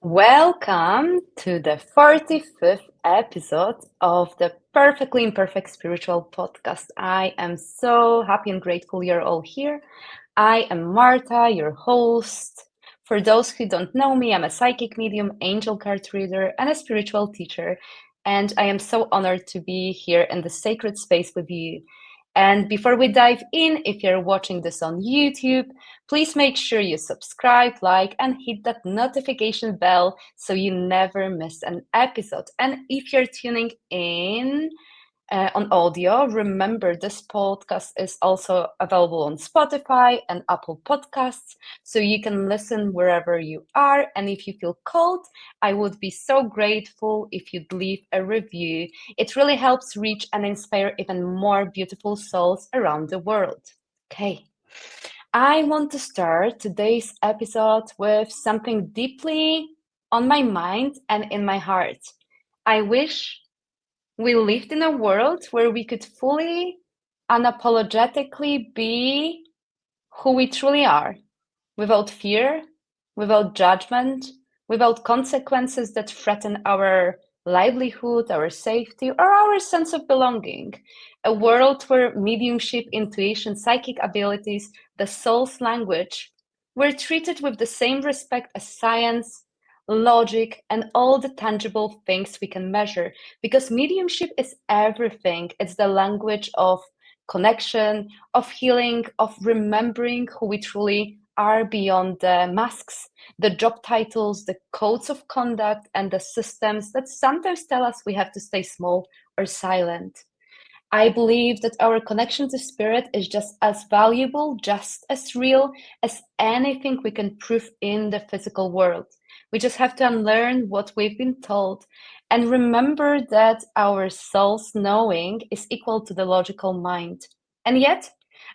Welcome to the 45th episode of the Perfectly Imperfect Spiritual Podcast. I am so happy and grateful you're all here. I am Marta, your host. For those who don't know me, I'm a psychic medium, angel card reader, and a spiritual teacher. And I am so honored to be here in the sacred space with you. And before we dive in, if you're watching this on YouTube, please make sure you subscribe, like, and hit that notification bell so you never miss an episode. And if you're tuning in on audio, remember this podcast is also available on Spotify and Apple Podcasts, so you can listen wherever you are. And if you feel called, I would be so grateful if you'd leave a review. It really helps reach and inspire even more beautiful souls around the world. Okay. I want to start today's episode with something deeply on my mind and in my heart. I wish we lived in a world where we could fully, unapologetically be who we truly are, without fear, without judgment, without consequences that threaten our livelihood, our safety, or our sense of belonging. A world where mediumship, intuition, psychic abilities, the soul's language, were treated with the same respect as science, logic, and all the tangible things we can measure. Because mediumship is everything. It's the language of connection, of healing, of remembering who we truly are beyond the masks, the job titles, the codes of conduct, and the systems that sometimes tell us we have to stay small or silent. I believe that our connection to spirit is just as valuable, just as real as anything we can prove in the physical world. We just have to unlearn what we've been told and remember that our soul's knowing is equal to the logical mind. And yet,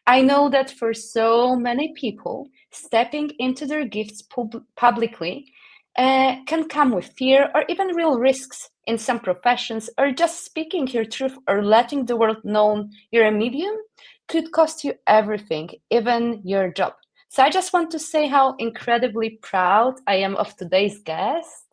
I know that for so many people, stepping into their gifts publicly can come with fear or even real risks in some professions, or just speaking your truth or letting the world know you're a medium could cost you everything, even your job. So I just want to say how incredibly proud I am of today's guest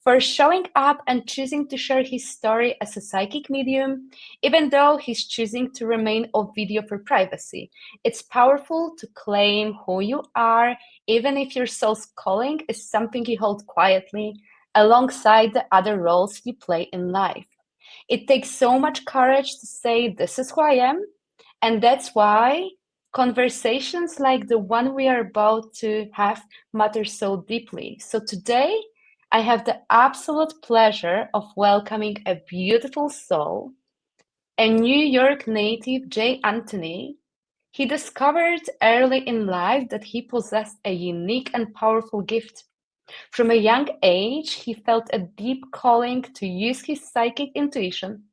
for showing up and choosing to share his story as a psychic medium, even though he's choosing to remain off video for privacy. It's powerful to claim who you are, even if your soul's calling is something you hold quietly alongside the other roles you play in life. It takes so much courage to say, "This is who I am," and that's why conversations like the one we are about to have matter so deeply. So today, I have the absolute pleasure of welcoming a beautiful soul, a New York native, Jay Anthony. He discovered early in life that he possessed a unique and powerful gift. From a young age, he felt a deep calling to use his psychic intuition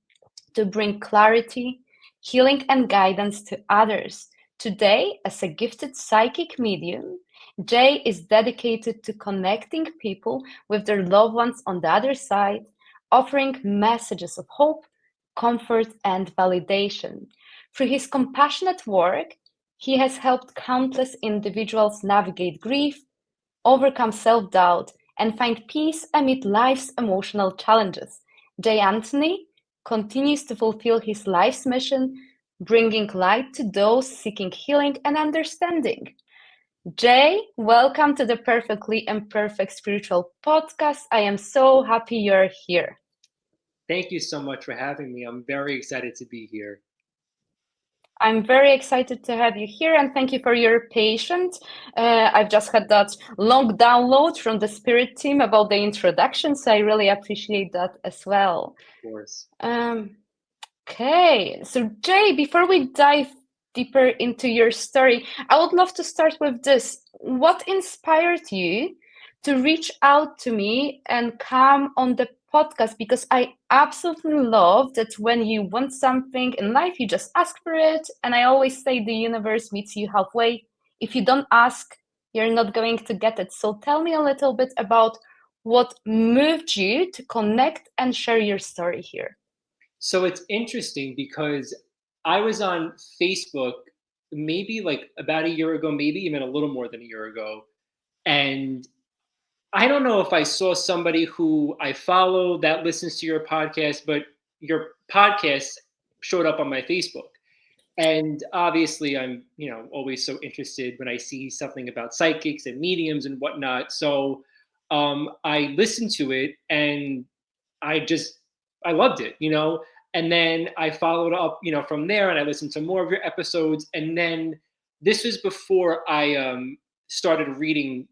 to bring clarity, healing, and guidance to others. Today, as a gifted psychic medium, Jay is dedicated to connecting people with their loved ones on the other side, offering messages of hope, comfort, and validation. Through his compassionate work, he has helped countless individuals navigate grief, overcome self doubt, and find peace amid life's emotional challenges. Jay Anthony continues to fulfill his life's mission, bringing light to those seeking healing and understanding. Jay, welcome to the Perfectly Imperfect Spiritual Podcast. I am so happy you're here. Thank you so much for having me. I'm very excited to be here. I'm very excited to have you here and thank you for your patience. I've just had that long download from the Spirit team about the introduction, so I really appreciate that as well. Of course. Um, okay, so Jay, before we dive deeper into your story, I would love to start with this. What inspired you to reach out to me and come on the podcast? Because I absolutely love that when you want something in life, you just ask for it. And I always say the universe meets you halfway. If you don't ask, you're not going to get it. So tell me a little bit about what moved you to connect and share your story here. So it's interesting because I was on Facebook maybe like about a year ago, maybe even a little more than a year ago. And I don't know if I saw somebody who I follow that listens to your podcast, but your podcast showed up on my Facebook. And obviously, I'm, always so interested when I see something about psychics and mediums and whatnot. So I listened to it and I just, I loved it, And then I followed up, from there, and I listened to more of your episodes. And then this was before I started reading,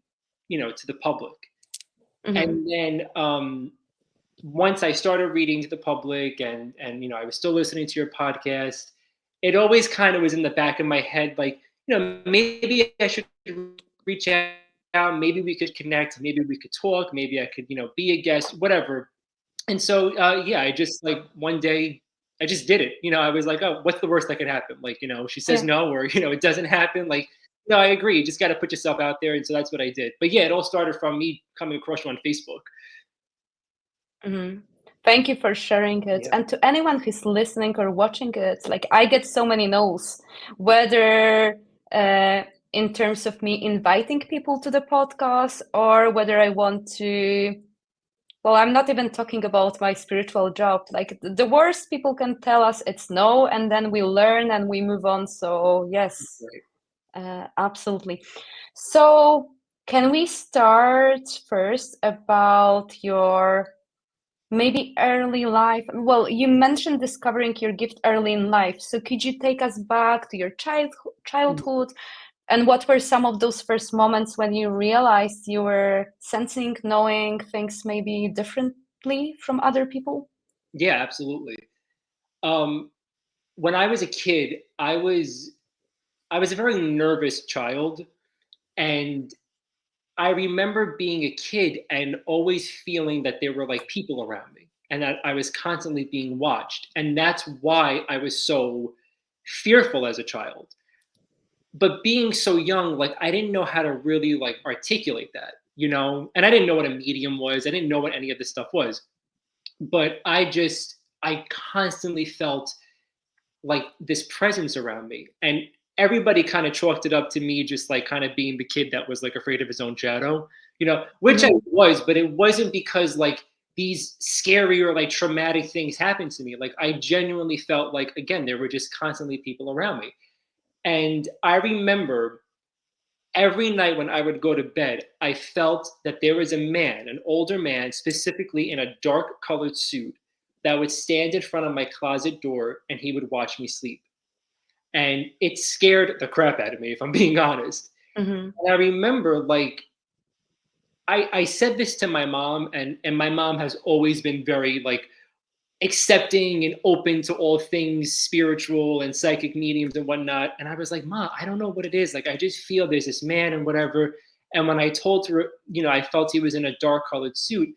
to the public. Mm-hmm. And then once I started reading to the public, and I was still listening to your podcast, it always kind of was in the back of my head, like, maybe I should reach out, maybe we could connect, maybe we could talk, maybe I could, be a guest, whatever. And so yeah, I just like one day I just did it. I was like, oh, what's the worst that could happen? Like, she says Yeah. no, or it doesn't happen. Like, no, I agree. You just got to put yourself out there. And so that's what I did. But yeah, it all started from me coming across you on Facebook. Mm-hmm. Thank you for sharing it. Yeah. And to anyone who's listening or watching it, like I get so many no's, whether uh, in terms of me inviting people to the podcast or whether I want to. Well, I'm not even talking about my spiritual job. Like the worst people can tell us it's no, and then we learn and we move on. So, yes, Right. absolutely. So, can we start first about your maybe early life? Well, you mentioned discovering your gift early in life. So, could you take us back to your childhood? And what were some of those first moments when you realized you were sensing, knowing things maybe differently from other people? Yeah, absolutely. Um, when I was a kid, I was a very nervous child, and I remember being a kid and always feeling that there were like people around me and that I was constantly being watched. And that's why I was so fearful as a child. But being so young, like I didn't know how to really like articulate that, And I didn't know what a medium was. I didn't know what any of this stuff was. But I constantly felt like this presence around me. And everybody kind of chalked it up to me just like kind of being the kid that was like afraid of his own shadow, which I Mm-hmm. was, but it wasn't because like these scary or like traumatic things happened to me. Like I genuinely felt like, again, there were just constantly people around me. And I remember every night when I would go to bed, I felt that there was a man, an older man, specifically in a dark colored suit, that would stand in front of my closet door and he would watch me sleep. And it scared the crap out of me, if I'm being honest. Mm-hmm. And I remember, like, I said this to my mom, and my mom has always been very, like, accepting and open to all things spiritual and psychic mediums and whatnot. And I was like, Ma, I don't know what it is. Like, I just feel there's this man and whatever. And when I told her, I felt he was in a dark colored suit,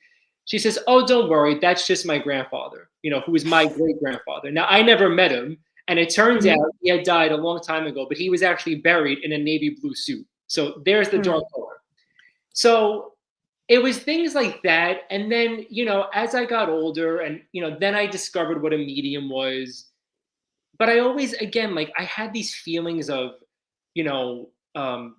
she says, oh, don't worry. That's just my grandfather, who was my great grandfather. Now, I never met him. And it turns out Mm-hmm. he had died a long time ago, but he was actually buried in a navy blue suit. So there's the dark color. So it was things like that. And then, as I got older and, then I discovered what a medium was. But I always, again, like I had these feelings of, you know, um,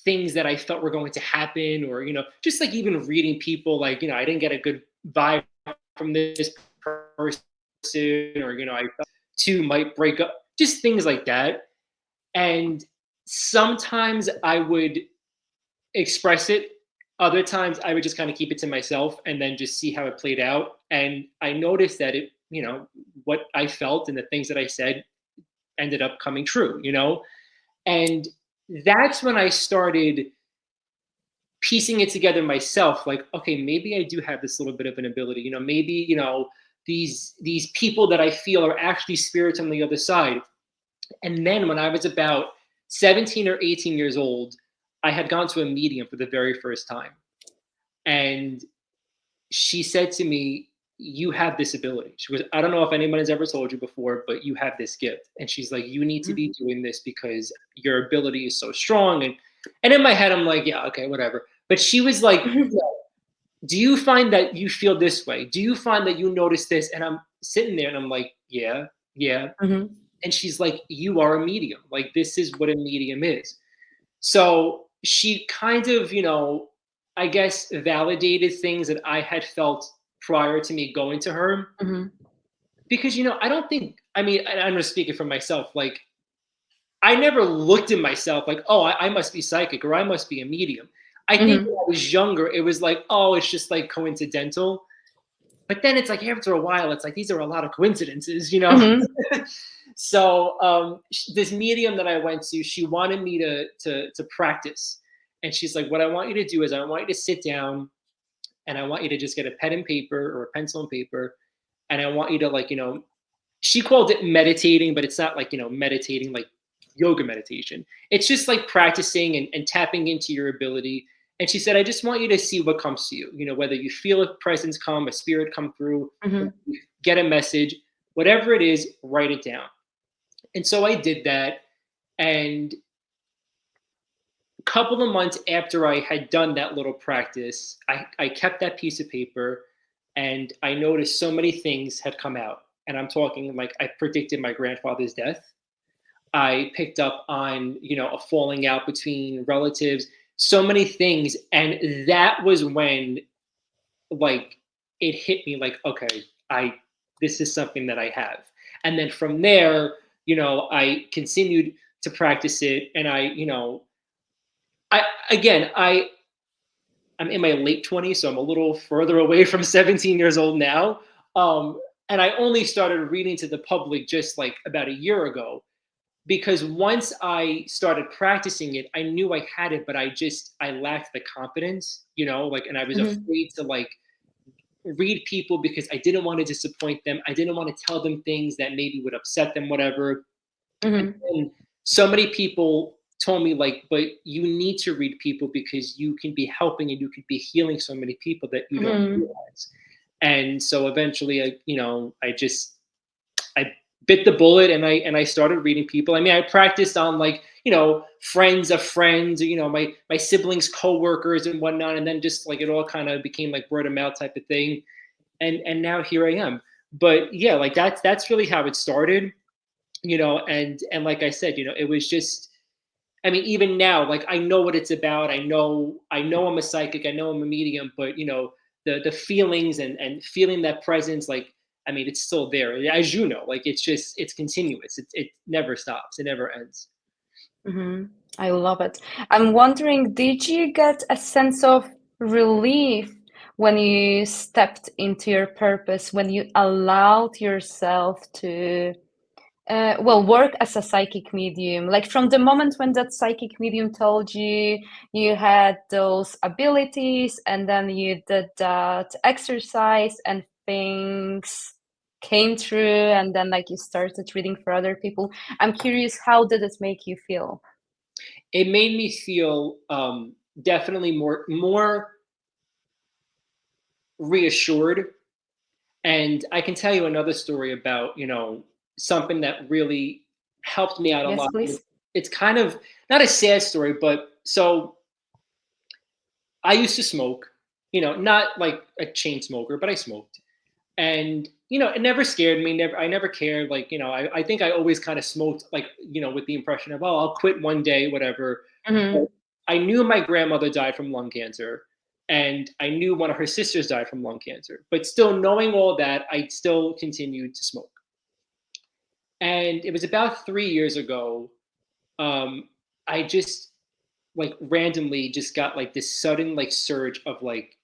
things that I felt were going to happen, or, just like even reading people, like, I didn't get a good vibe from this person, or, I felt two might break up, just things like that. And sometimes I would express it. Other times I would just kind of keep it to myself and then just see how it played out. And I noticed that what I felt and the things that I said ended up coming true. And that's when I started piecing it together myself. Like, okay, maybe I do have this little bit of an ability, maybe, these people that I feel are actually spirits on the other side. And then when I was about 17 or 18 years old, I had gone to a medium for the very first time. And she said to me, you have this ability. She goes, I don't know if anyone has ever told you before, but you have this gift. And she's like, you need to be doing this because your ability is so strong. And in my head, I'm like, yeah, okay, whatever. But she was like, Mm-hmm. do you find that you feel this way? Do you find that you notice this? And I'm sitting there and I'm like, yeah, yeah. Mm-hmm. And she's like, you are a medium. Like, this is what a medium is. So she kind of, I guess, validated things that I had felt prior to me going to her. Mm-hmm. Because, I don't think, I mean, I'm just speaking for myself. Like, I never looked at myself like, oh, I must be psychic or I must be a medium. I think when Mm-hmm. I was younger, it was like, oh, it's just like coincidental. But then it's like after a while, it's like these are a lot of coincidences. Mm-hmm. So this medium that I went to, she wanted me to practice, and she's like, "What I want you to do is I want you to sit down, and I want you to just get a pen and paper or a pencil and paper, and I want you to like she called it meditating, but it's not like meditating like yoga meditation. It's just like practicing and tapping into your ability." And she said, I just want you to see what comes to you, whether you feel a presence come, a spirit come through, Mm-hmm. get a message, whatever it is, write it down. And so I did that. And a couple of months after I had done that little practice, I kept that piece of paper, and I noticed so many things had come out. And I'm talking like I predicted my grandfather's death. I picked up on, a falling out between relatives, so many things. And that was when like it hit me like, okay, this is something that I have. And then from there, I continued to practice it. And I again, I'm in my late 20s, so I'm a little further away from 17 years old now. And I only started reading to the public just like about a year ago, because once I started practicing it, I knew I had it, but I lacked the confidence, like, and I was Mm-hmm. afraid to like read people because I didn't want to disappoint them. I didn't want to tell them things that maybe would upset them, whatever. And Mm-hmm. then so many people told me like, but you need to read people because you can be helping and you could be healing so many people that you don't Mm-hmm. realize. And so eventually I bit the bullet, and I started reading people. I mean, I practiced on like, friends of friends, my siblings, coworkers and whatnot. And then just like it all kind of became like word of mouth type of thing. And now here I am. But yeah, like that's really how it started, and like I said, it was just, I mean, even now, like I know what it's about. I know I'm a psychic. I know I'm a medium, but the feelings and feeling that presence, like, I mean, it's still there. As you know, like it's continuous. It never stops. It never ends. Mm-hmm. I love it. I'm wondering, did you get a sense of relief when you stepped into your purpose, when you allowed yourself to, well, work as a psychic medium? Like from the moment when that psychic medium told you you had those abilities, and then you did that exercise and things came true, and then like you started reading for other people. I'm curious, how did it make you feel? It made me feel definitely more reassured. And I can tell you another story about, something that really helped me out a Yes, lot. please. It's kind of not a sad story, but so I used to smoke, not like a chain smoker, but I smoked. And, it never scared me. I never cared. Like, I think I always kind of smoked, like, with the impression of, oh, I'll quit one day, whatever. But Mhm. I knew my grandmother died from lung cancer. And I knew one of her sisters died from lung cancer. But still, knowing all that, I still continued to smoke. And it was about 3 years ago. I just like randomly just got like this sudden like surge of like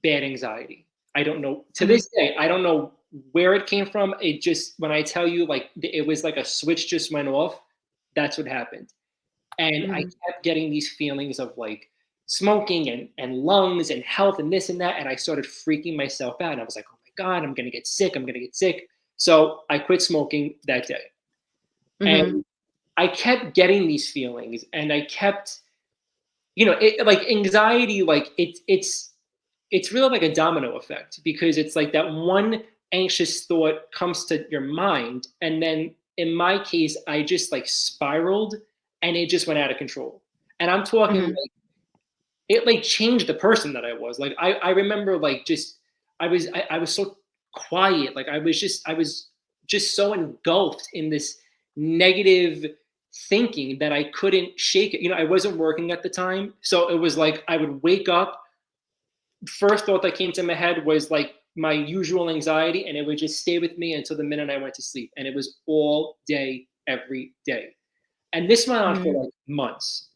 bad anxiety. I don't know, to Mhm. this day, I don't know where it came from. It just, when I tell you like it was like a switch just went off, that's what happened. And I Mhm. kept getting these feelings of like smoking and lungs and health and this and that. And I started freaking myself out. And I was like, oh my God, I'm gonna get sick. I'm gonna get sick. So I quit smoking that day. Mhm. And I kept getting these feelings, and I kept, like anxiety, like it's really like a domino effect, because it's like that one anxious thought comes to your mind, and then in my case, I just like spiraled, and it just went out of control. And I'm talking Mhm. like it like changed the person that I was. Like I remember like just I was so quiet. Like I was just so engulfed in this negative thinking that I couldn't shake it. I wasn't working at the time. So it was like I would wake up, first thought that came to my head was like my usual anxiety, and it would just stay with me until the minute I went to sleep. And it was all day, every day. And this went on for Mm-hmm. like months.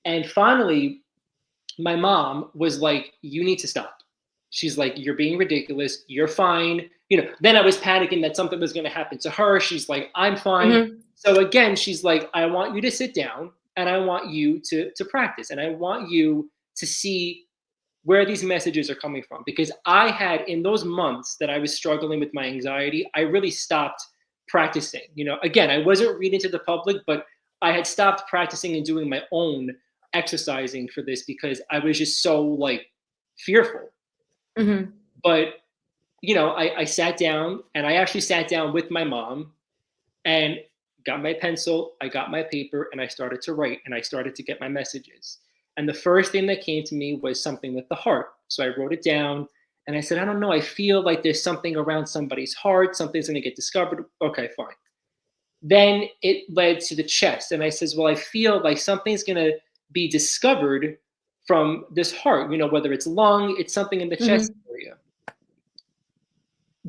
And finally, my mom was like, "You need to stop." She's like, "You're being ridiculous. You're fine." Then I was panicking that something was going to happen to her. She's like, "I'm fine." Mm-hmm. So again, she's like, "I want you to sit down and I want you to practice and I want you to see where these messages are coming from." Because I had, in those months that I was struggling with my anxiety, I really stopped practicing. Again, I wasn't reading to the public, but I had stopped practicing and doing my own exercising for this because I was just so like fearful. Mm-hmm. But I sat down, and I actually sat down with my mom and got my pencil, I got my paper, and I started to write, and I started to get my messages. And the first thing that came to me was something with the heart. So I wrote it down, and I said, "I don't know, I feel like there's something around somebody's heart, something's going to get discovered." Okay, fine. Then it led to the chest, and I says, "Well, I feel like something's going to be discovered from this heart, whether it's lung, it's something in the chest Mm-hmm. area."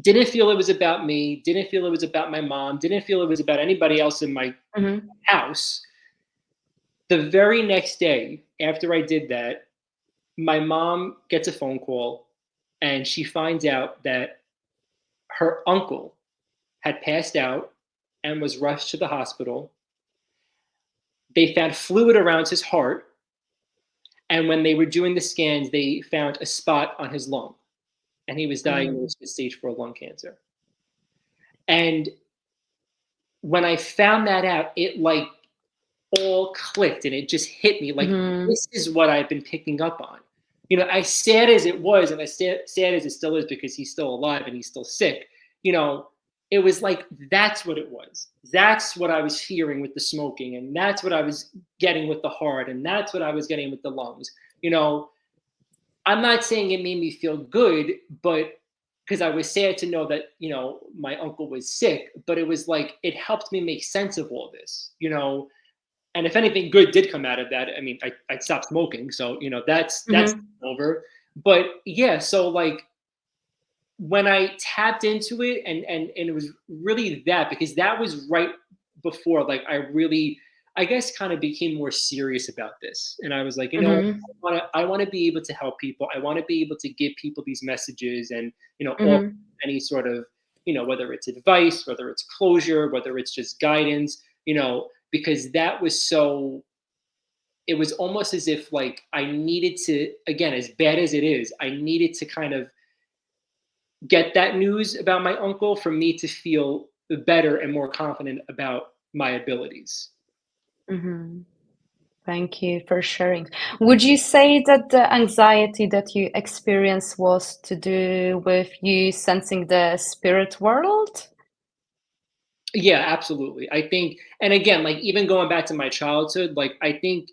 Didn't feel it was about me, didn't feel it was about my mom, didn't feel it was about anybody else in my Mm-hmm. house. The very next day after I did that, my mom gets a phone call, and she finds out that her uncle had passed out and was rushed to the hospital. They found fluid around his heart, and when they were doing the scans, they found a spot on his lung, and he was Mm-hmm. diagnosed with stage 4 lung cancer. And when I found that out, it like all clicked, and it just hit me like, Mm-hmm. this is what I've been picking up on. As sad as it was, and as sad as it still is because he's still alive and he's still sick, you know, it was like, that's what it was. That's what I was fearing with the smoking, and that's what I was getting with the heart, and that's what I was getting with the lungs. You know, I'm not saying it made me feel good, but because I was sad to know that, my uncle was sick, but it was like, it helped me make sense of all this. And if anything good did come out of that, I mean, I stopped smoking, so that's Mm-hmm. over. But yeah, so like when I tapped into it, and it was really that, because that was right before like I really, I guess, kind of became more serious about this, and I was like, Mm-hmm. I want to be able to help people. I want to be able to give people these messages, and offer Mm-hmm. any sort of, whether it's advice, whether it's closure, whether it's just guidance, because that was so, it was almost as if like I needed to, again, as bad as it is, I needed to kind of get that news about my uncle for me to feel better and more confident about my abilities. Mm-hmm. Thank you for sharing. Would you say that the anxiety that you experienced was to do with you sensing the spirit world? Yeah, absolutely. I think, and again, like even going back to my childhood, like I think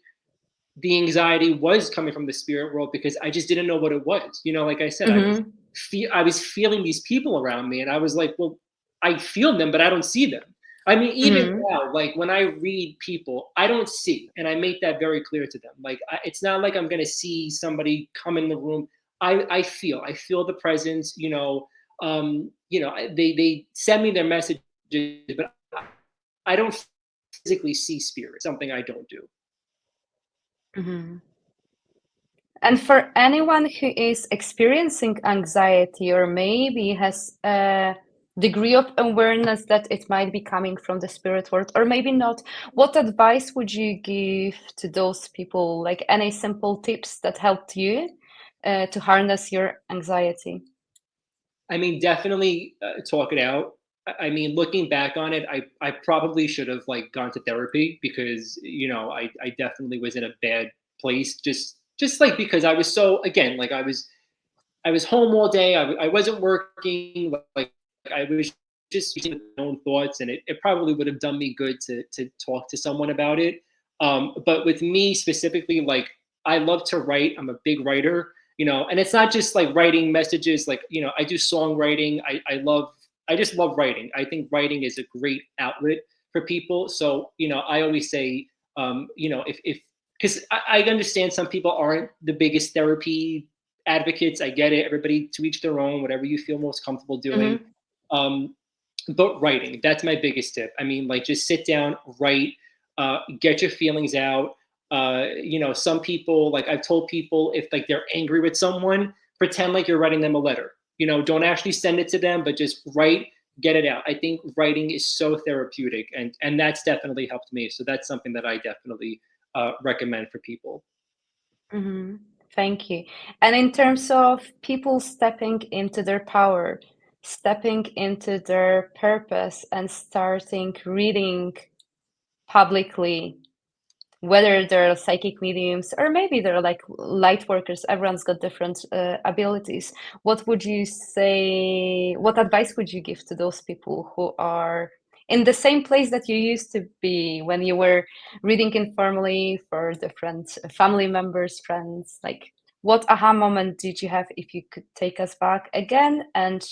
the anxiety was coming from the spirit world because I just didn't know what it was. Like I said, Mm-hmm. I was feeling these people around me, and I was like, well, I feel them, but I don't see them. I mean, even Mm-hmm. now, like when I read people, I don't see, and I make that very clear to them. Like it's not like I'm gonna see somebody come in the room. I feel the presence. They send me their messages, but I don't physically see spirit. Something I don't do. Mm-hmm. And for anyone who is experiencing anxiety or maybe has a degree of awareness that it might be coming from the spirit world, or maybe not, what advice would you give to those people? Like any simple tips that helped you to harness your anxiety? I mean, definitely talk it out. I mean, looking back on it, I probably should have like gone to therapy because I definitely was in a bad place. Just like because I was so, again, like I was home all day. I wasn't working. Like I was just with my own thoughts, and it probably would have done me good to talk to someone about it. But with me specifically, like I love to write. I'm a big writer, and it's not just like writing messages. Like I do songwriting. I just love writing. I think writing is a great outlet for people. So I always say, if because I understand some people aren't the biggest therapy advocates. I get it. Everybody to each their own, whatever you feel most comfortable doing. Mm-hmm. But writing, that's my biggest tip. I mean, like, just sit down, write, get your feelings out. Some people, like, I've told people, if like they're angry with someone, pretend like you're writing them a letter. Don't actually send it to them, but just write, get it out. I think writing is so therapeutic, and that's definitely helped me. So that's something that I definitely recommend for people. Mm-hmm. Thank you. And in terms of people stepping into their power, stepping into their purpose, and starting reading publicly, whether they're psychic mediums or maybe they're like light workers, everyone's got different abilities. What would you say, what advice would you give to those people who are in the same place that you used to be when you were reading informally for different family members, friends? Like, what aha moment did you have, if you could take us back again? And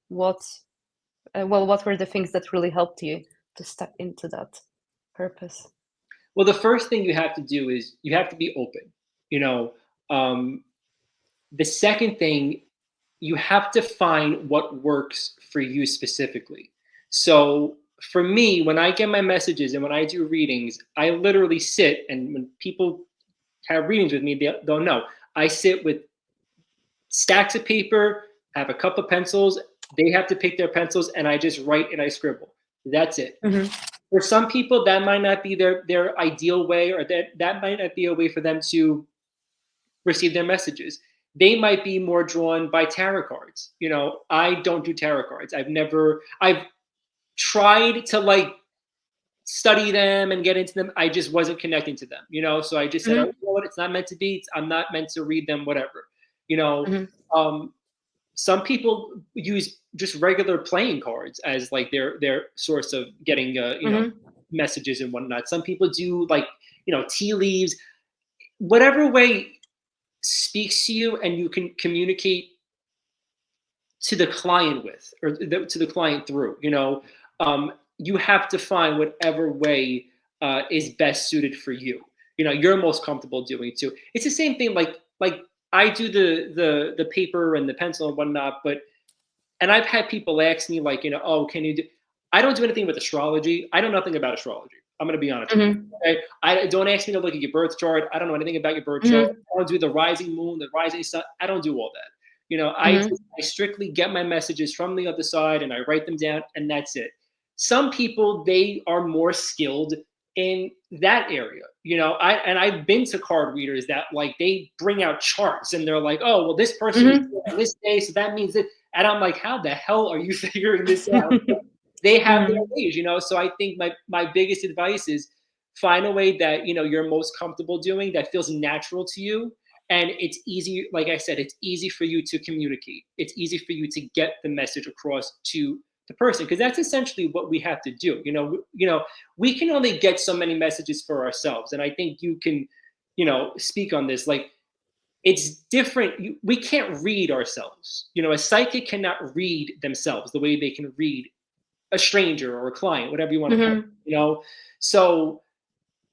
what, what were the things that really helped you to step into that purpose? Well, the first thing you have to do is you have to be open. You know, um, the second thing, you have to find what works for you specifically. So for me, when I get my messages and when I do readings, I literally sit, and when people have readings with me, they'll know I sit with stacks of paper, have a couple of pencils. They have to pick their pencils, and I just write and I scribble. That's it. Mm-hmm. For some people, that might not be their ideal way, or that might not be a way for them to receive their messages. They might be more drawn by tarot cards. I don't do tarot cards. I've tried to like study them and get into them. I just wasn't connecting to them. So I just said, oh, you know what? It's not meant to be. I'm not meant to read them, whatever. You know, Mm-hmm. um, some people use just regular playing cards as like their source of getting Mm-hmm. messages and whatnot. Some people do like tea leaves, whatever way speaks to you and you can communicate to the client with, or to the client through. You have to find whatever way is best suited for you. You're most comfortable doing too. It's the same thing. Like I do the paper and the pencil and whatnot, but and I've had people ask me like, oh, can you do? I don't do anything with astrology. I know nothing about astrology. I'm going to be honest with you. Mm-hmm. Okay? I don't ask me to look at your birth chart. I don't know anything about your birth chart. Mm-hmm. I don't do the rising moon, the rising sun. I don't do all that. Mm-hmm. I strictly get my messages from the other side and I write them down, and that's it. Some people, they are more skilled in that area. I've been to card readers that like they bring out charts and they're like, oh, well, this person was Mm-hmm. on this day, so that means that. And I'm like, how the hell are you figuring this out? They have their Mm-hmm. ways. So I think my biggest advice is find a way that you're most comfortable doing, that feels natural to you, and it's easy. Like I said, it's easy for you to communicate. It's easy for you to get the message across to the person, because that's essentially what we have to do. We can only get so many messages for ourselves, and I think you can, speak on this. Like, it's different. We can't read ourselves. A psychic cannot read themselves the way they can read a stranger or a client, whatever you want to call it. Mm-hmm. So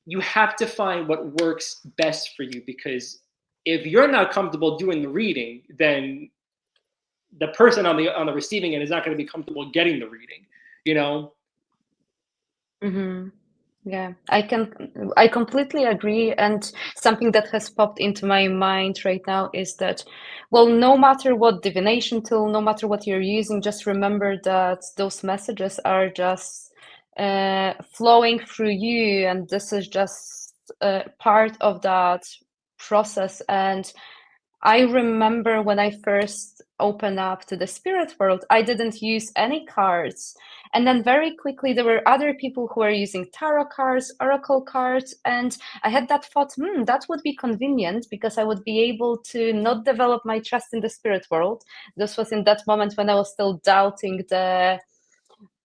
you have to find what works best for you, because if you're not comfortable doing the reading, then the person on the receiving end is not going to be comfortable getting the reading. You know. Mm-hmm. Yeah, I completely agree. And something that has popped into my mind right now is that, well, no matter what divination tool, no matter what you're using, just remember that those messages are just flowing through you, and this is just part of that process. And I remember when I first opened up to the spirit world, I didn't use any cards. And then very quickly, there were other people who were using tarot cards, oracle cards. And I had that thought, that would be convenient because I would be able to not develop my trust in the spirit world. This was in that moment when I was still doubting that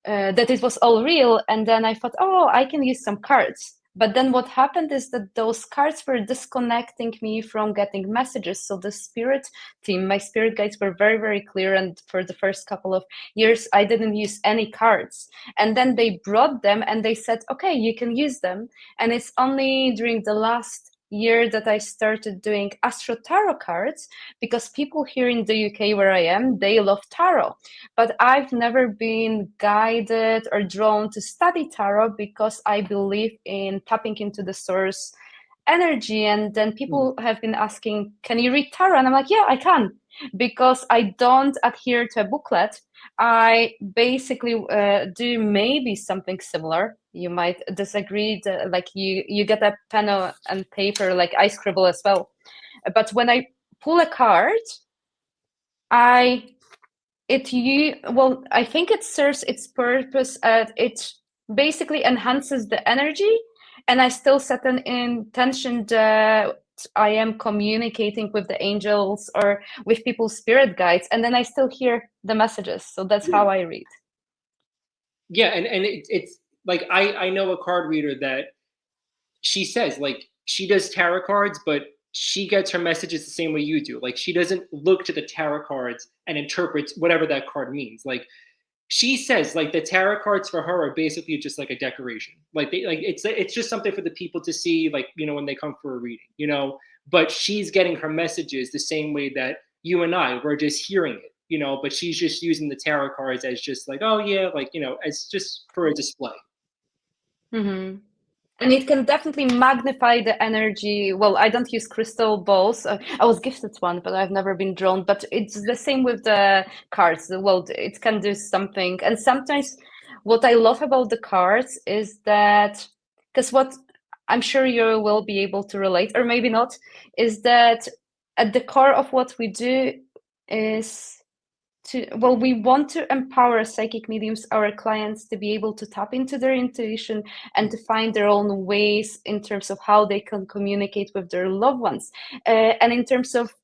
it was all real. And then I thought, oh, I can use some cards. But then what happened is that those cards were disconnecting me from getting messages. So the spirit team, my spirit guides were very, very clear. And for the first couple of years, I didn't use any cards. And then they brought them and they said, okay, you can use them. And it's only during the last year that I started doing Astro Tarot cards, because people here in the UK where I am, they love tarot. But I've never been guided or drawn to study tarot because I believe in tapping into the source energy. And then people have been asking, can you read tarot? And I'm like, yeah, I can, because I don't adhere to a booklet. I basically do maybe something similar. You might disagree, like you get a pen and paper, like I scribble as well. But when I pull a card, I I think it serves its purpose. It basically enhances the energy, and I still set an intention that I am communicating with the angels or with people's spirit guides, and then I still hear the messages. So that's how I read. Yeah, and it's like I know a card reader that she says like she does tarot cards, but she gets her messages the same way you do. Like she doesn't look to the tarot cards and interpret whatever that card means. Like she says like the tarot cards for her are basically just like a decoration. Like it's just something for the people to see, like, you know, when they come for a reading, you know. But she's getting her messages the same way that you and I were just hearing it, you know. But she's just using the tarot cards as just like, oh yeah, like, you know, as just for a display. Mm-hmm. And it can definitely magnify the energy. Well, I don't use crystal balls. I was gifted one, but I've never been drawn. But it's the same with the cards. Well, it can do something. And sometimes what I love about the cards is that, because what I'm sure you will be able to relate, or maybe not, is that at the core of what we do is we want to empower psychic mediums, our clients, to be able to tap into their intuition and to find their own ways in terms of how they can communicate with their loved ones, and in terms of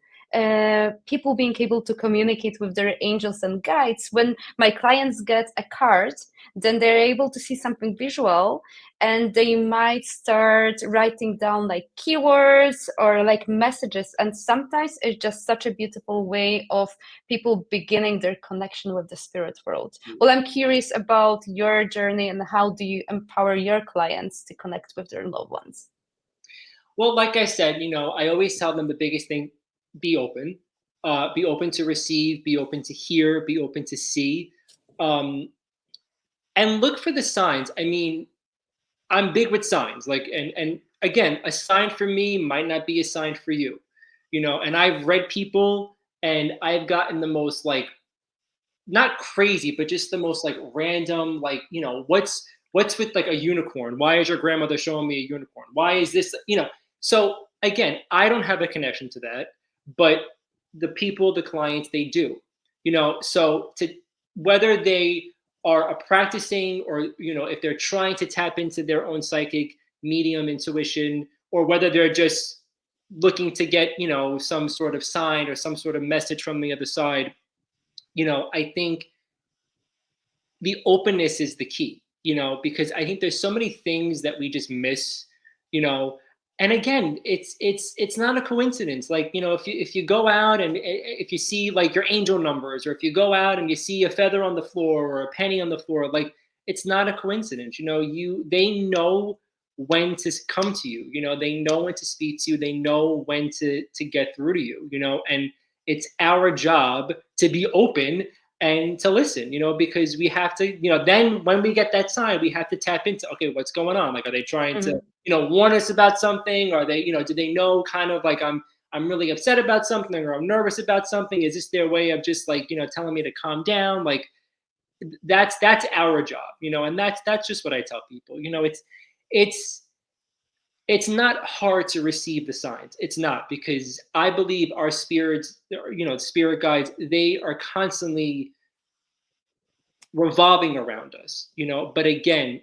people being able to communicate with their angels and guides. When my clients get a card, then they're able to see something visual, and they might start writing down like keywords or like messages. And sometimes it's just such a beautiful way of people beginning their connection with the spirit world. Well, I'm curious about your journey and how do you empower your clients to connect with their loved ones? Well, like I said, you know, I always tell them the biggest thing: be open to receive, be open to hear, be open to see, um, and look for the signs. I mean, I'm big with signs. Like, and again, a sign for me might not be a sign for you, you know. And I've read people, and I've gotten the most like not crazy, but just the most like random, like, you know, what's with like a unicorn? Why is your grandmother showing me a unicorn? Why is this, you know? So again, I don't have a connection to that, but the people, the clients, they do, you know. So to whether they are a practicing, or, you know, if they're trying to tap into their own psychic medium intuition, or whether they're just looking to get, you know, some sort of sign or some sort of message from the other side, you know, I think the openness is the key, you know, because I think there's so many things that we just miss, you know. And again, it's not a coincidence. Like, you know, if you go out and if you see like your angel numbers, or if you go out and you see a feather on the floor or a penny on the floor, like, it's not a coincidence. You know, they know when to come to you. You know, they know when to speak to you. They know when to get through to you. You know, and it's our job to be open and to listen, you know, because we have to, you know, then when we get that sign, we have to tap into, okay, what's going on? Like, are they trying to, you know, warn us about something? Are they, you know, do they know kind of like I'm really upset about something, or I'm nervous about something? Is this their way of just like, you know, telling me to calm down? Like, that's our job, you know. And that's just what I tell people. You know, it's it's not hard to receive the signs. It's not, because I believe our spirits, you know, spirit guides, they are constantly revolving around us, you know. But again,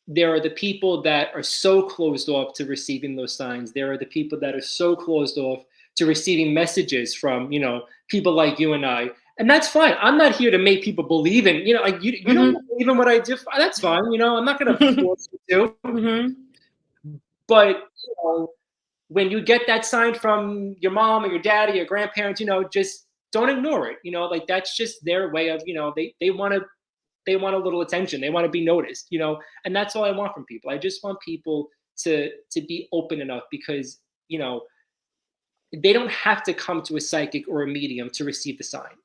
there are the people that are so closed off to receiving those signs. There are the people that are so closed off to receiving messages from, you know, people like you and I. And that's fine. I'm not here to make people believe in, you know, like you don't Mm-hmm. believe in what I do. That's fine. You know, I'm not going to force you to. Mm-hmm. But, you know, when you get that sign from your mom or your dad or your grandparents, you know, just don't ignore it. You know, like, that's just their way of, you know, they want a little attention. They want to be noticed, you know, and that's all I want from people. I just want people to be open enough, because they don't have to come to a psychic or a medium to receive the sign.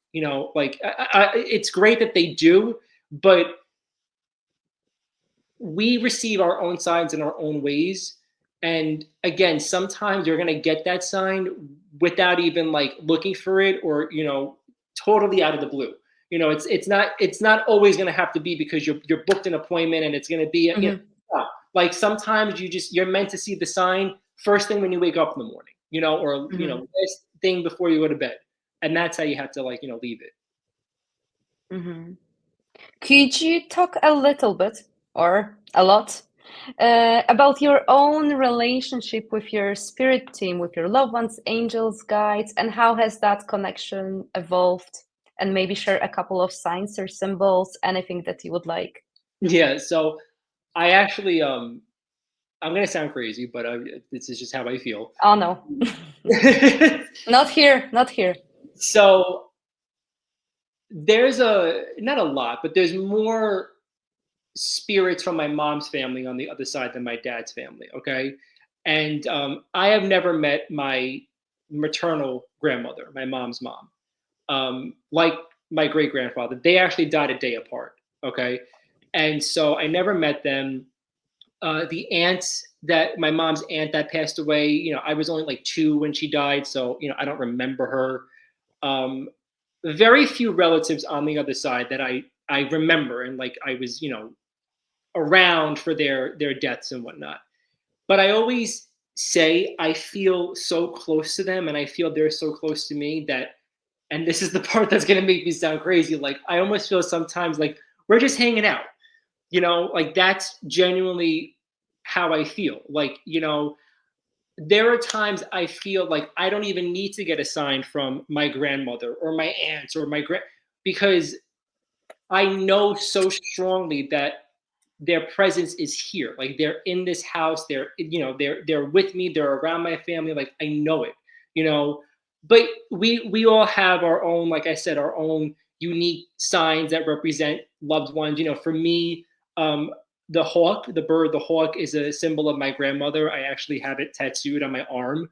Like it's great that they do, but we receive our own signs in our own ways. And again, sometimes you're going to get that sign without even like looking for it, or totally out of the blue. It's not always going to have to be because you're booked an appointment and it's going to be like sometimes you're meant to see the sign first thing when you wake up in the morning, or last thing before you go to bed. And that's how you have to leave it. Could you talk a little bit or a lot about your own relationship with your spirit team, with your loved ones, angels, guides, and how has that connection evolved? And maybe share a couple of signs or symbols, anything that you would like. Yeah. So I actually, I'm going to sound crazy, but this is just how I feel. Oh, no. Not here, not here. So there's not a lot, but there's more spirits from my mom's family on the other side than my dad's family. Okay. And I have never met my maternal grandmother, my mom's mom. Like my great grandfather, they actually died a day apart. Okay. And so I never met them. The aunts that my mom's aunt that passed away, I was only like 2 when she died. So, I don't remember her. Very few relatives on the other side that I remember, and like I was, around for their deaths and whatnot. But I always say I feel so close to them, and I feel they're so close to me that, and this is the part that's gonna make me sound crazy. Like I almost feel sometimes like we're just hanging out, like that's genuinely how I feel. Like, there are times I feel like I don't even need to get a sign from my grandmother or my aunts or because I know so strongly that their presence is here. Like they're in this house. They're with me. They're around my family. Like I know it. You know, but we all have our own, like I said, our own unique signs that represent loved ones. For me, the hawk, the bird, the hawk is a symbol of my grandmother. I actually have it tattooed on my arm.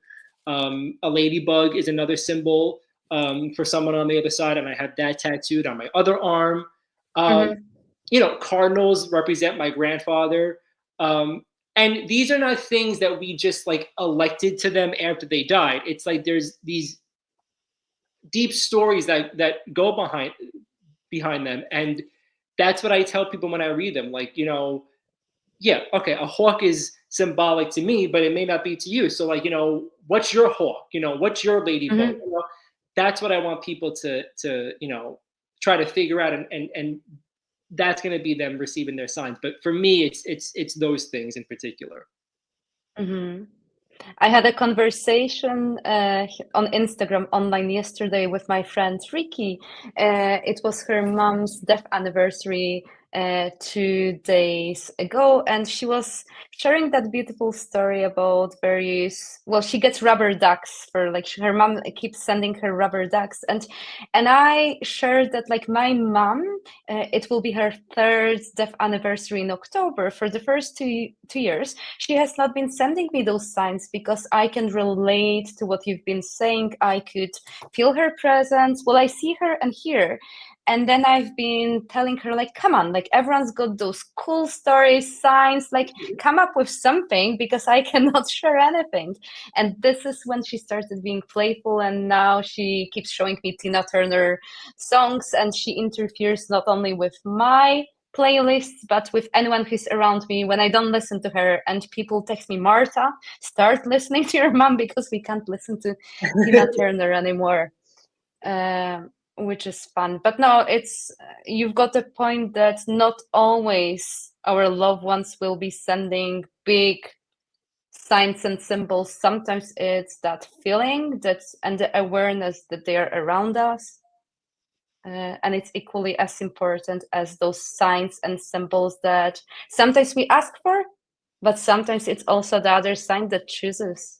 A ladybug is another symbol for someone on the other side, and I have that tattooed on my other arm. Cardinals represent my grandfather. And these are not things that we just like elected to them after they died. It's like there's these deep stories that go behind them. And that's what I tell people when I read them. Like, yeah, okay, a hawk is symbolic to me, but it may not be to you. So like, what's your hawk? What's your ladybug? That's what I want people to try to figure out, and that's going to be them receiving their signs. But for me, it's those things in particular. I had a conversation on Instagram online yesterday with my friend Ricky. It was her mom's death anniversary 2 days ago, and she was sharing that beautiful story about various. Well, she gets rubber ducks for like her mom keeps sending her rubber ducks, and I shared that like my mom, it will be her 3rd death anniversary in October. For the first two years, she has not been sending me those signs because I can relate to what you've been saying. I could feel her presence. Well, I see her and hear. And then I've been telling her, like, come on, like everyone's got those cool stories, signs, like come up with something because I cannot share anything. And this is when she started being playful. And now she keeps showing me Tina Turner songs, and she interferes not only with my playlists, but with anyone who's around me when I don't listen to her. And people text me, Marta, start listening to your mom because we can't listen to Tina Turner anymore. Which is fun. But no, it's you've got the point that not always our loved ones will be sending big signs and symbols. Sometimes it's that feeling and the awareness that they are around us. And it's equally as important as those signs and symbols that sometimes we ask for, but sometimes it's also the other sign that chooses.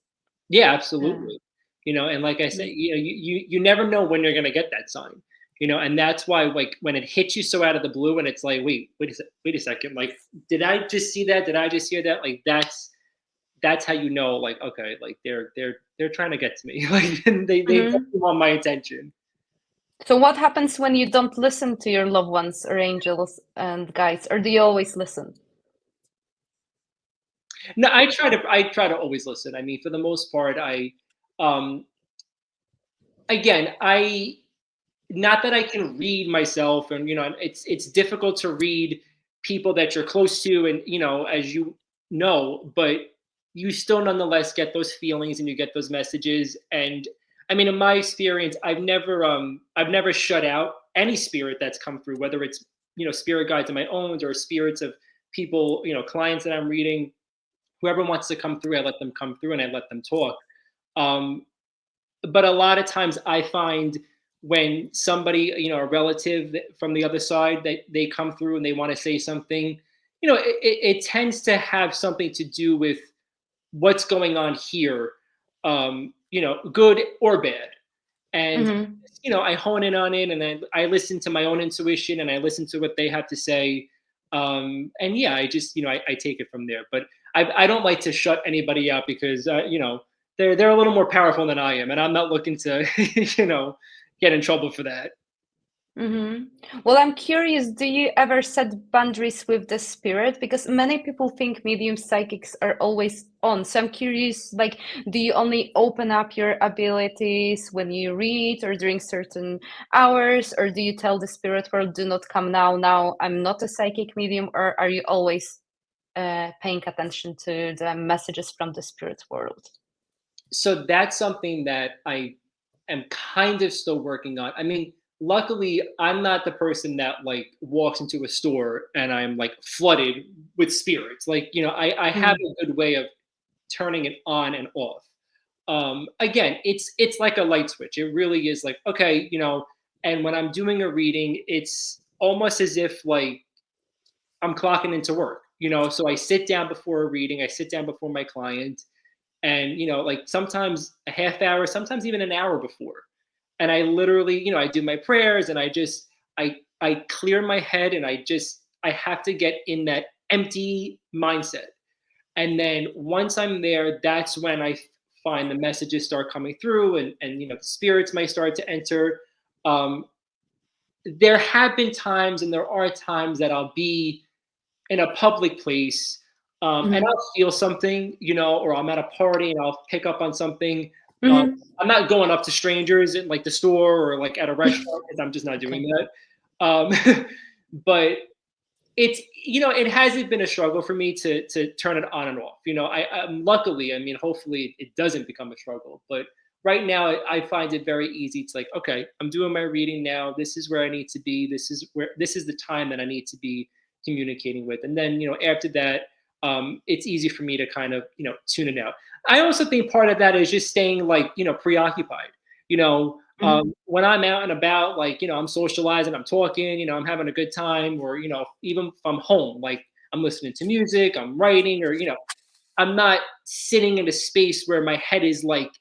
Yeah, absolutely. And like I say, you never know when you're gonna get that sign. And that's why, like, when it hits you so out of the blue, and it's like, wait a second, like, did I just see that? Did I just hear that? Like, that's how you know, like, okay, like they're trying to get to me. Like they Hmm. definitely want my attention. So what happens when you don't listen to your loved ones or angels and guides, or do you always listen? No, I try to always listen. I mean, for the most part, um again, I not that I can read myself, and it's difficult to read people that you're close to, and as you know, but you still nonetheless get those feelings and you get those messages. And I mean, in my experience, I've never shut out any spirit that's come through, whether it's spirit guides of my own or spirits of people, clients that I'm reading. Whoever wants to come through, I let them come through and I let them talk. um, but a lot of times I find when somebody, a relative from the other side, that they come through and they want to say something, it tends to have something to do with what's going on here, good or bad. And Hmm. I hone in on it, and then I listen to my own intuition and I listen to what they have to say. And yeah, I just I take it from there. But I don't like to shut anybody out, because they're a little more powerful than I am, and I'm not looking to get in trouble for that. Hmm. Well, I'm curious, do you ever set boundaries with the spirit? Because many people think medium psychics are always on. So I'm curious, like, do you only open up your abilities when you read or during certain hours, or do you tell the spirit world, do not come now, now I'm not a psychic medium, or are you always paying attention to the messages from the spirit world? So that's something that I am kind of still working on. I mean, luckily, I'm not the person that like walks into a store and I'm like flooded with spirits. Like, I have Mm-hmm. a good way of turning it on and off. Again, it's like a light switch. It really is like, okay, and when I'm doing a reading, it's almost as if like I'm clocking into work. So I sit down before a reading, I sit down before my client, and like sometimes a half hour, sometimes even an hour before, and I literally, I do my prayers, and I clear my head, and I have to get in that empty mindset. And then once I'm there, that's when I find the messages start coming through, and the spirits might start to enter. um, there have been times, and there are times that I'll be in a public place, and Mm-hmm. I'll feel something, or I'm at a party and I'll pick up on something. Um, Mm-hmm. I'm not going up to strangers in like the store or like at a restaurant, because I'm just not doing Okay. that. But it's it hasn't been a struggle for me to turn it on and off. Luckily, I mean, hopefully it doesn't become a struggle. But right now, I find it very easy. It's like, okay, I'm doing my reading now. This is where I need to be. This is the time that I need to be communicating with. And then after that, it's easy for me to kind of tune it out. I also think part of that is just staying like preoccupied. Mm-hmm. When I'm out and about, like, I'm socializing, I'm talking, I'm having a good time, or, even if I'm home, like I'm listening to music, I'm writing, or, I'm not sitting in a space where my head is like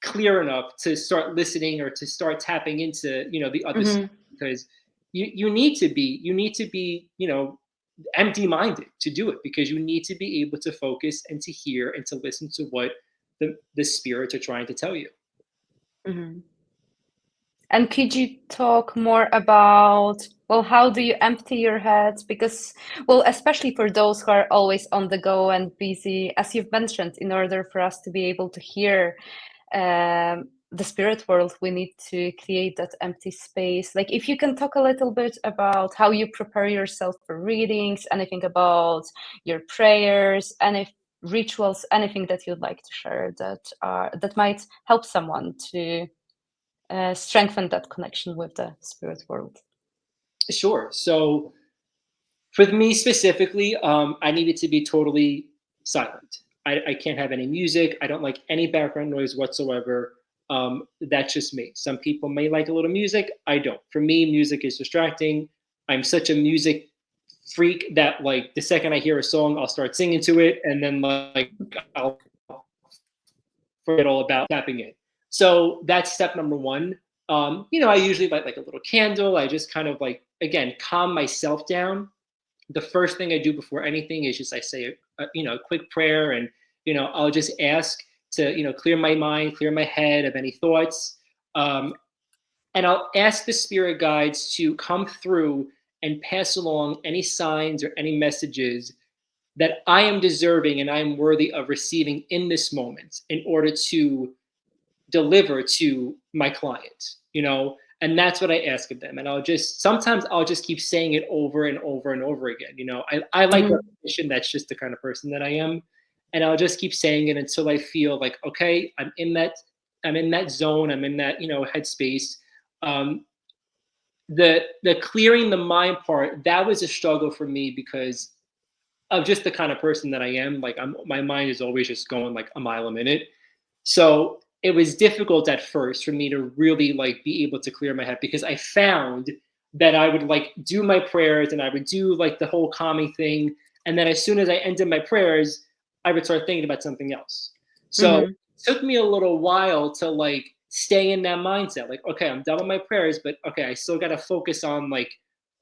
clear enough to start listening or to start tapping into, the other side. Mm-hmm. Because you need to be, empty minded to do it, because you need to be able to focus and to hear and to listen to what the spirits are trying to tell you. Mm-hmm. And could you talk more about, well, how do you empty your head? Because, well, especially for those who are always on the go and busy, as you've mentioned, in order for us to be able to hear the spirit world, we need to create that empty space. Like, if you can talk a little bit about how you prepare yourself for readings, anything about your prayers, any rituals, anything that you'd like to share that might help someone to strengthen that connection with the spirit world. Sure. So for me specifically, I need it to be totally silent. I can't have any music. I don't like any background noise whatsoever. That's just me. Some people may like a little music. I don't. For me, music is distracting. I'm such a music freak that like the second I hear a song, I'll start singing to it, and then like I'll forget all about tapping in. So that's step number one. I usually light like a little candle. I just kind of like, again, calm myself down. The first thing I do before anything is just I say a quick prayer, and I'll just ask to, clear my mind, clear my head of any thoughts. And I'll ask the spirit guides to come through and pass along any signs or any messages that I am deserving and I am worthy of receiving in this moment in order to deliver to my client, and that's what I ask of them. And sometimes I'll just keep saying it over and over and over again. I like Mm-hmm. repetition. That's just the kind of person that I am. And I'll just keep saying it until I feel like, okay, I'm in that zone. I'm in that, headspace. Um, the clearing the mind part, that was a struggle for me because of just the kind of person that I am. Like my mind is always just going like a mile a minute. So it was difficult at first for me to really like be able to clear my head because I found that I would like do my prayers and I would do like the whole calming thing. And then as soon as I ended my prayers, I would start thinking about something else. So Mm-hmm. it took me a little while to like stay in that mindset. Like, okay, I'm done with my prayers, but okay, I still got to focus on like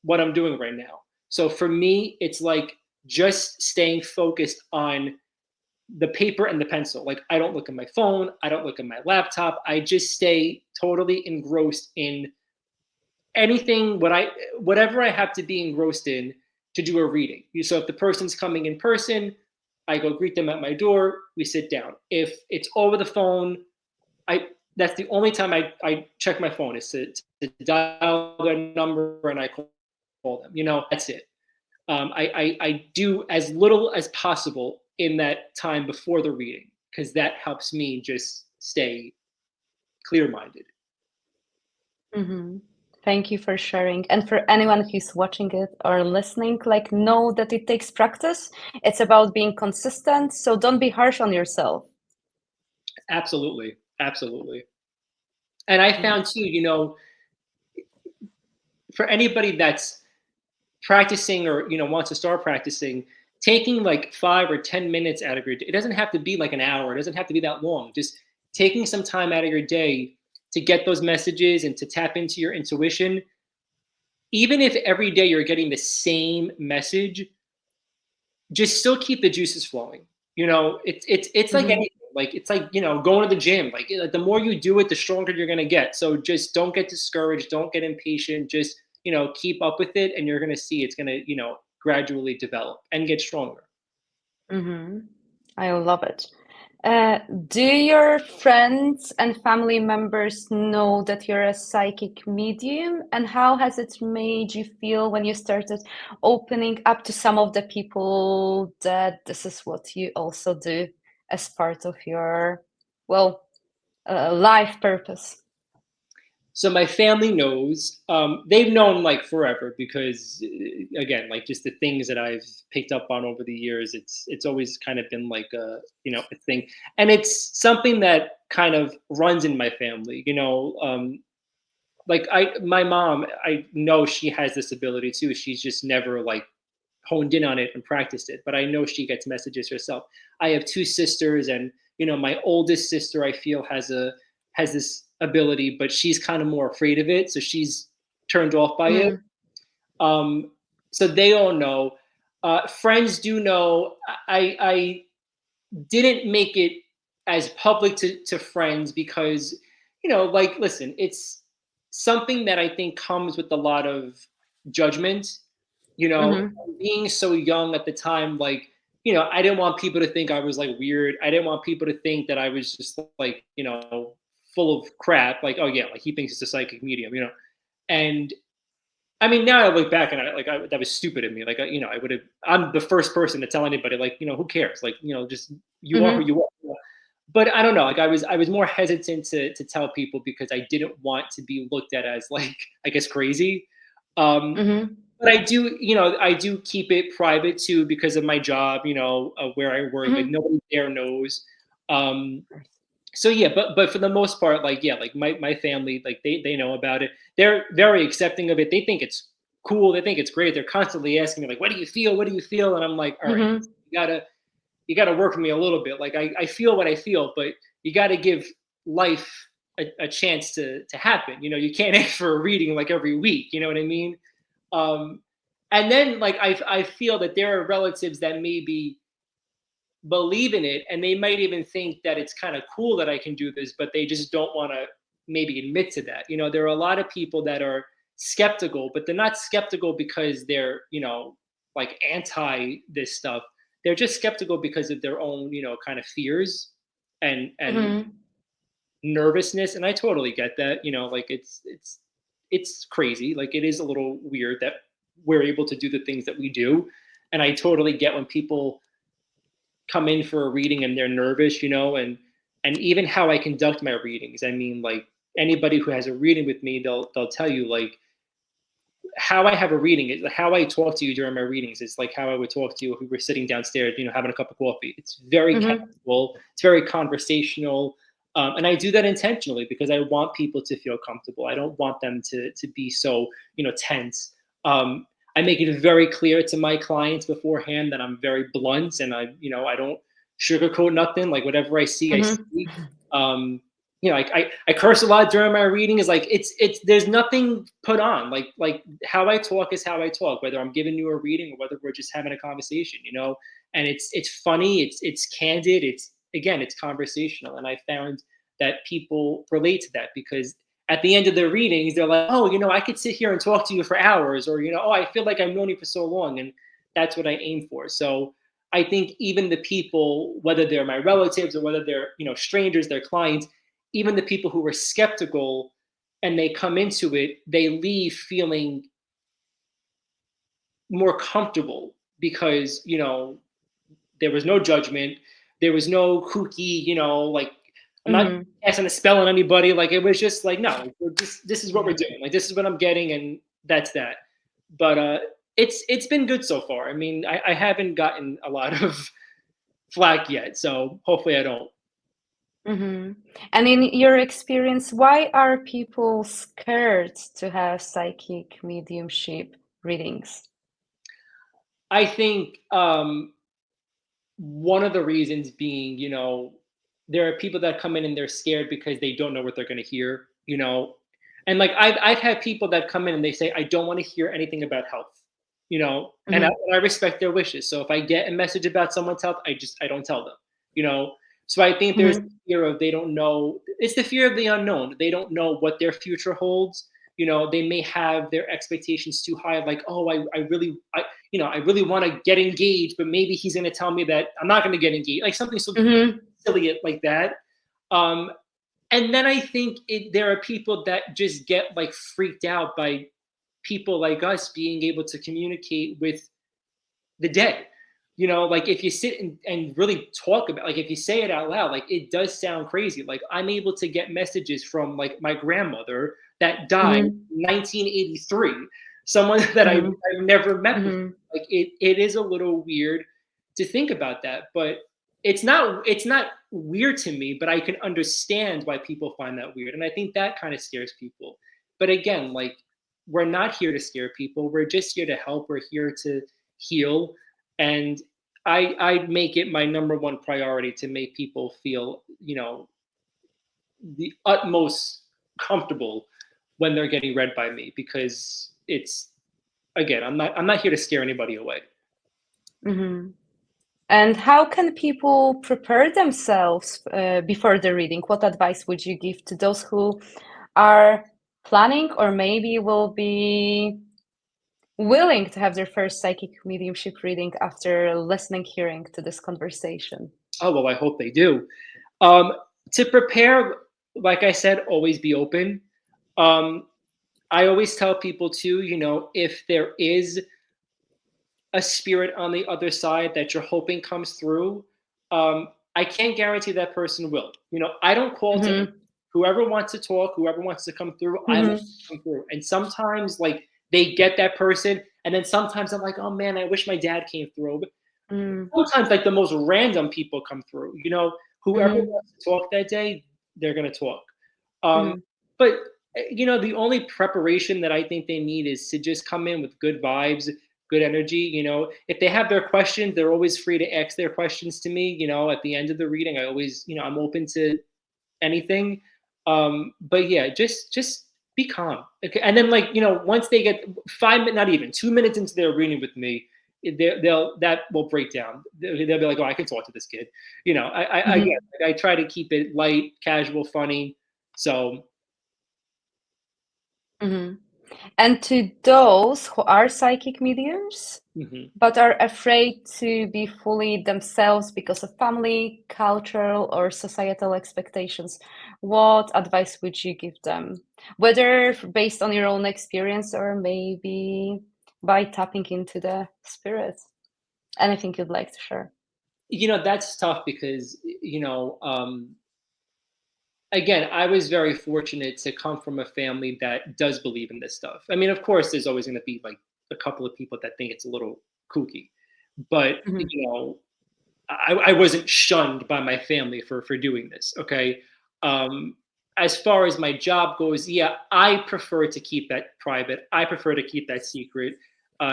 what I'm doing right now. So for me, it's like just staying focused on the paper and the pencil. Like I don't look at my phone, I don't look at my laptop. I just stay totally engrossed in anything whatever I have to be engrossed in to do a reading. So if the person's coming in person, I go greet them at my door, we sit down. If it's over the phone, I that's the only time I check my phone is to dial their number and I call them. That's it. I do as little as possible in that time before the reading because that helps me just stay clear minded. Mm-hmm. Thank you for sharing. And for anyone who's watching it or listening, like know that it takes practice. It's about being consistent. So don't be harsh on yourself. Absolutely. Absolutely. And I Mm-hmm. found too, for anybody that's practicing or, wants to start practicing, taking like 5 or 10 minutes out of your day, it doesn't have to be like an hour, it doesn't have to be that long. Just taking some time out of your day to get those messages and to tap into your intuition, even if every day you're getting the same message, just still keep the juices flowing. It's like Mm-hmm. anything. Like it's like going to the gym. Like the more you do it, the stronger you're gonna get. So just don't get discouraged. Don't get impatient. Just keep up with it, and you're gonna see it's gonna gradually develop and get stronger. Mm-hmm. I love it. Uh, do your friends and family members know that you're a psychic medium? And how has it made you feel when you started opening up to some of the people that this is what you also do as part of your, well, life purpose? So my family knows. They've known like forever because, again, like just the things that I've picked up on over the years. It's always kind of been like a thing, and it's something that kind of runs in my family. Like my mom, I know she has this ability too. She's just never like honed in on it and practiced it, but I know she gets messages herself. I have two sisters, and my oldest sister I feel has this ability, but she's kind of more afraid of it, so she's turned off by it. Mm, Um, so they all know. Friends do know. I didn't make it as public to friends because like listen, it's something that I think comes with a lot of judgment. mm-hmm, Being so young at the time, like I didn't want people to think I was like weird. I didn't want people to think that I was just like full of crap, like, oh yeah, like he thinks it's a psychic medium. And I mean, now I look back and that was stupid of me. Like, I would have. I'm the first person to tell anybody, like, who cares? Like, just you are who mm-hmm, you are. But I don't know. Like, I was more hesitant to tell people because I didn't want to be looked at as like, I guess, crazy. Um, mm-hmm, but I do keep it private too because of my job. Where I work, like mm-hmm. nobody there knows. Um, so yeah, but for the most part, like yeah, like my family, like they know about it. They're very accepting of it. They think it's cool. They think it's great. They're constantly asking me like, what do you feel? What do you feel? And I'm like, all right, Mm-hmm. you gotta work with me a little bit. Like I feel what I feel, but you gotta give life a chance to happen. You can't ask for a reading like every week. You know what I mean? Um, and then like I feel that there are relatives that maybe believe in it, and they might even think that it's kind of cool that I can do this, but they just don't want to maybe admit to that. There are a lot of people that are skeptical, but they're not skeptical because they're, like anti this stuff. They're just skeptical because of their own, kind of fears and Mm-hmm. nervousness. And I totally get that. Like it's crazy. Like it is a little weird that we're able to do the things that we do. And I totally get when people come in for a reading and they're nervous, and even how I conduct my readings. I mean, like anybody who has a reading with me, they'll tell you like how I have a reading is how I talk to you during my readings. It's like how I would talk to you if we were sitting downstairs, having a cup of coffee. It's very Mm-hmm. casual. It's very conversational. And I do that intentionally because I want people to feel comfortable. I don't want them to be so, tense. I make it very clear to my clients beforehand that I'm very blunt and I don't sugarcoat nothing. Like whatever I see, I Mm-hmm. see. Um, I curse a lot during my reading. Is like it's there's nothing put on. Like how I talk is how I talk, whether I'm giving you a reading or whether we're just having a conversation. And it's funny, it's candid, it's conversational, and I found that people relate to that because at the end of their readings, they're like, oh, I could sit here and talk to you for hours, or oh, I feel like I've known you for so long, and that's what I aim for. So I think even the people, whether they're my relatives or whether they're strangers, they're clients, even the people who were skeptical and they come into it, they leave feeling more comfortable because there was no judgment, there was no kooky, like I'm not Mm-hmm. casting a spell on anybody. Like it was just like, no, this is what we're doing. Like this is what I'm getting, and that's that. But it's been good so far. I mean, I haven't gotten a lot of flack yet, so hopefully I don't. Mm-hmm. And in your experience, why are people scared to have psychic mediumship readings? I think one of the reasons being, there are people that come in and they're scared because they don't know what they're going to hear, and like I've had people that come in and they say, I don't want to hear anything about health, and Mm-hmm. I respect their wishes. So if I get a message about someone's health, I don't tell them, you know. So I think there's Mm-hmm. the fear of they don't know. It's the fear of the unknown. They don't know what their future holds. They may have their expectations too high, like, oh, I really want to get engaged, but maybe he's going to tell me that I'm not going to get engaged, like something so Mm-hmm. silly like that. Um, and then I think there are people that just get like freaked out by people like us being able to communicate with the dead. Like if you sit and really talk about, like if you say it out loud, like it does sound crazy. Like I'm able to get messages from like my grandmother that died Mm-hmm. in 1983, someone that Mm-hmm. I've never met before. Mm-hmm. Like it is a little weird to think about that, but it's not weird to me, but I can understand why people find that weird. And I think that kind of scares people. But again, like we're not here to scare people. We're just here to help. We're here to heal. And I make it my number one priority to make people feel, the utmost comfortable when they're getting read by me, because it's, again, I'm not here to scare anybody away. Mm-hmm. And how can people prepare themselves before the reading? What advice would you give to those who are planning or maybe will be willing to have their first psychic mediumship reading after listening, hearing to this conversation? Oh, well, I hope they do. Um, to prepare, like I said, always be open. Um, I always tell people too, if there is a spirit on the other side that you're hoping comes through, I can't guarantee that person will. I don't call to Mm-hmm. whoever wants to talk, whoever wants to come through, I let them Mm-hmm. come through. And sometimes like they get that person, and then sometimes I'm like, oh man, I wish my dad came through. But sometimes like the most random people come through. Whoever Mm-hmm. wants to talk that day, they're gonna talk. Um, Mm-hmm. but the only preparation that I think they need is to just come in with good vibes, good energy. If they have their questions, they're always free to ask their questions to me. At the end of the reading, I always, I'm open to anything. But yeah, just be calm. Okay. And then like, once they get 5 minutes, not even 2 minutes into their reading with me, that will break down. They'll be like, oh, I can talk to this kid. I Hmm. get, like, I try to keep it light, casual, funny. So Hmm. And to those who are psychic mediums, mhm. but are afraid to be fully themselves because of family, cultural, or societal expectations, what advice would you give them? Whether based on your own experience or maybe by tapping into the spirit. Anything you'd like to share? That's tough because again, I was very fortunate to come from a family that does believe in this stuff. I mean, of course, there's always going to be like a couple of people that think it's a little kooky, but Hmm. I wasn't shunned by my family for doing this. Okay. Um, as far as my job goes, yeah, I prefer to keep that private. I prefer to keep that secret,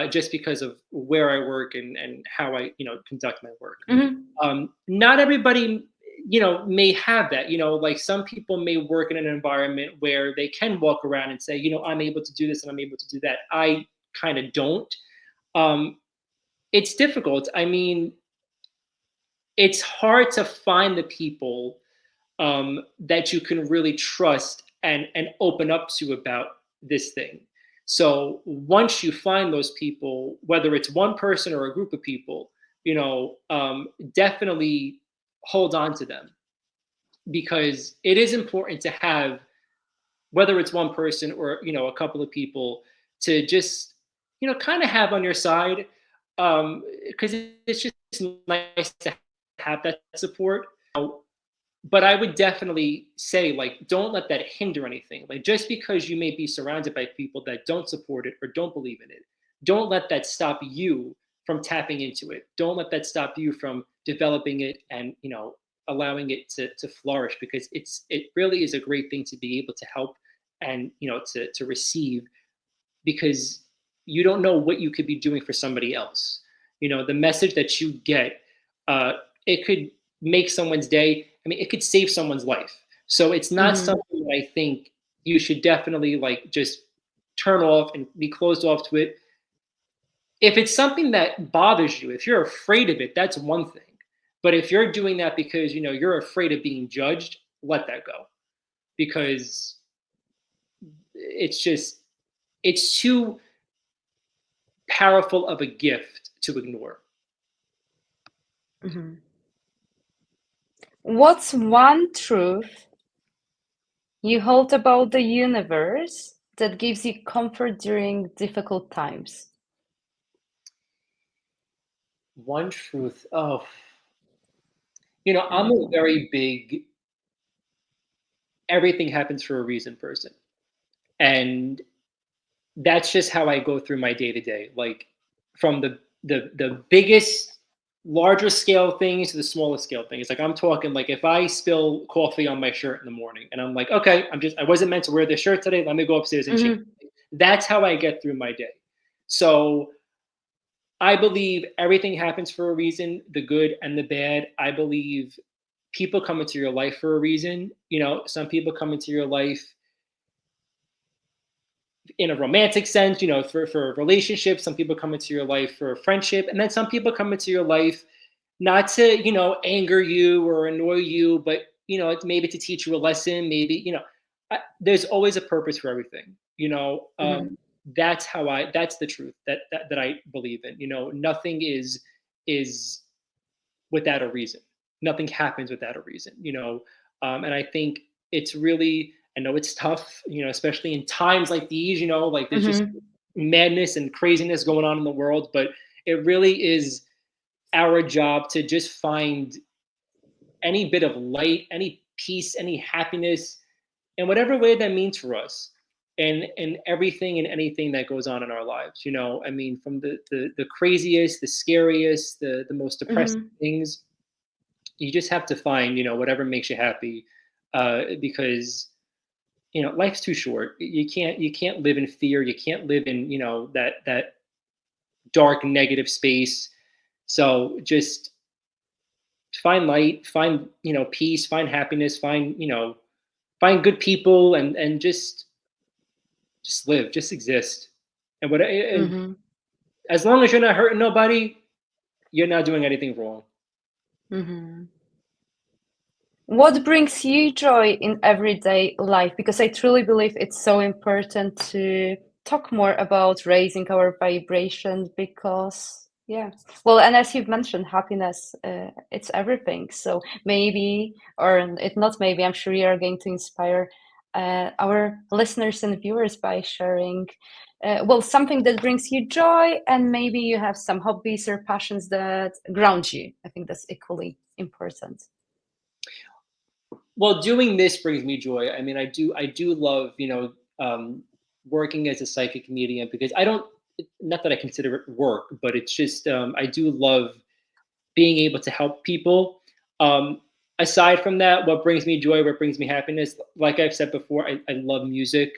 just because of where I work and how I conduct my work. Hmm. Not everybody may have that. Like some people may work in an environment where they can walk around and say, I'm able to do this and I'm able to do that. I kind of don't. Um, it's difficult. I mean, it's hard to find the people that you can really trust and open up to about this thing. So once you find those people, whether it's one person or a group of people, definitely hold on to them, because it is important to have, whether it's one person or a couple of people, to just kind of have on your side, because it's just nice to have that support. But I would definitely say, like, don't let that hinder anything. Like, just because you may be surrounded by people that don't support it or don't believe in it, don't let that stop you from tapping into it. Don't let that stop you from developing it and allowing it to flourish, because it really is a great thing to be able to help and to receive, because you don't know what you could be doing for somebody else. The message that you get, uh, it could make someone's day. I mean, it could save someone's life. So it's not Hmm. something that I think you should definitely like just turn off and be closed off to it. If it's something that bothers you, if you're afraid of it, that's one thing. But if you're doing that because you're afraid of being judged, let that go, because it's just it's too powerful of a gift to ignore. Hmm. What's one truth you hold about the universe that gives you comfort during difficult times? One truth. Oh, I'm a Mhm. very big everything happens for a reason person. And that's just how I go through my day to day. Like from the biggest, larger scale things to the smallest scale things. Like I'm talking like if I spill coffee on my shirt in the morning and I'm like, okay, I wasn't meant to wear this shirt today. Let me go upstairs and change. Mhm. That's how I get through my day. So I believe everything happens for a reason, the good and the bad. I believe people come into your life for a reason. Some people come into your life in a romantic sense, for a relationship. Some people come into your life for a friendship. And then some people come into your life not to, anger you or annoy you, but, it's maybe to teach you a lesson. Maybe, there's always a purpose for everything. Mhm. That's the truth that I believe in. Nothing is without a reason. Nothing happens without a reason. And I think it's really, I know it's tough, especially in times like these. Like there's just Mhm. madness and craziness going on in the world, but it really is our job to just find any bit of light, any peace, any happiness, in whatever way that means for us, and everything and anything that goes on in our lives. I mean, from the craziest, the scariest, the most depressing Mhm. things, you just have to find whatever makes you happy, because life's too short. You can't live in fear. You can't live in that dark negative space. So just find light, find peace, find happiness, find good people, and just live, just exist. And what and Mhm. As long as you're not hurting nobody, you're not doing anything wrong. Hmm. What brings you joy in everyday life? Because I truly believe it's so important to talk more about raising our vibrations because, yeah. Well, and as you've mentioned, happiness, it's everything. So maybe, or if not maybe, I'm sure you are going to inspire our listeners and viewers by sharing, well, something that brings you joy, and maybe you have some hobbies or passions that ground you. I think that's equally important. Well, doing this brings me joy. I mean, I do love, working as a psychic medium, because I don't, not that I consider it work, but it's just, I do love being able to help people. Um, Aside from that, what brings me joy, what brings me happiness, like I've said before, I love music.